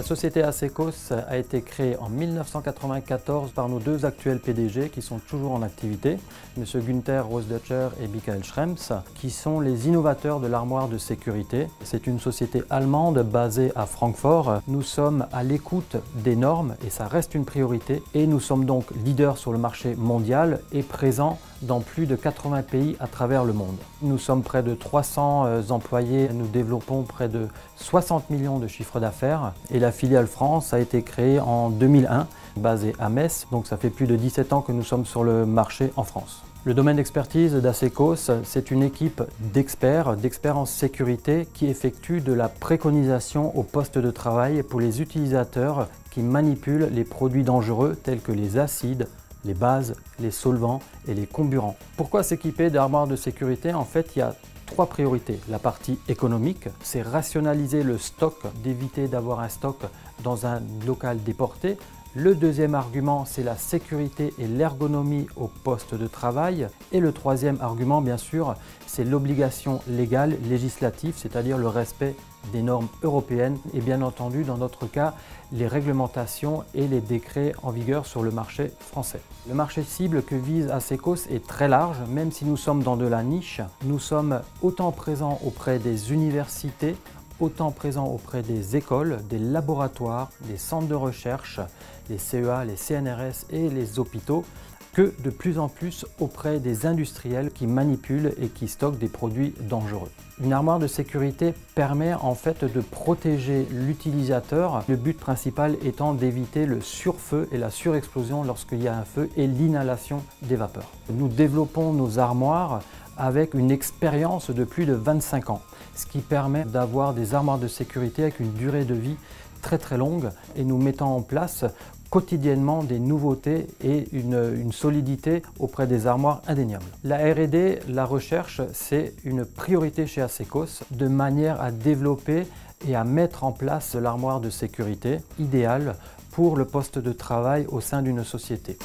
société Asecos a été créée en 1994 par nos deux actuels PDG qui sont toujours en activité, M. Günther Rosdötcher et Michael Schrems, qui sont les innovateurs de l'armoire de sécurité. C'est une société allemande basée à Francfort. Nous sommes à l'écoute des normes et ça reste une priorité. Et nous sommes donc leaders sur le marché mondial et présents dans plus de 80 pays à travers le monde. Nous sommes près de 300 employés, nous développons près de 60 millions de chiffres d'affaires et la filiale France a été créée en 2001, basée à Metz, donc ça fait plus de 17 ans que nous sommes sur le marché en France. Le domaine d'expertise d'Asecos, c'est une équipe d'experts en sécurité qui effectue de la préconisation au poste de travail pour les utilisateurs qui manipulent les produits dangereux tels que les acides, les bases, les solvants et les comburants. Pourquoi s'équiper d'armoires de sécurité? En fait, il y a trois priorités. La partie économique, c'est rationaliser le stock, d'éviter d'avoir un stock dans un local déporté. Le deuxième argument, c'est la sécurité et l'ergonomie au poste de travail. Et le troisième argument, bien sûr, c'est l'obligation légale, législative, c'est-à-dire le respect des normes européennes et bien entendu, dans notre cas, les réglementations et les décrets en vigueur sur le marché français. Le marché cible que vise Asecos est très large, même si nous sommes dans de la niche. Nous sommes autant présents auprès des universités, autant présents auprès des écoles, des laboratoires, des centres de recherche, les CEA, les CNRS et les hôpitaux, que de plus en plus auprès des industriels qui manipulent et qui stockent des produits dangereux. Une armoire de sécurité permet en fait de protéger l'utilisateur, le but principal étant d'éviter le surfeu et la surexplosion lorsqu'il y a un feu et l'inhalation des vapeurs. Nous développons nos armoires avec une expérience de plus de 25 ans, ce qui permet d'avoir des armoires de sécurité avec une durée de vie très longue et nous mettons en place quotidiennement des nouveautés et une solidité auprès des armoires indéniables. La R&D, la recherche, c'est une priorité chez Asecos de manière à développer et à mettre en place l'armoire de sécurité idéale pour le poste de travail au sein d'une société.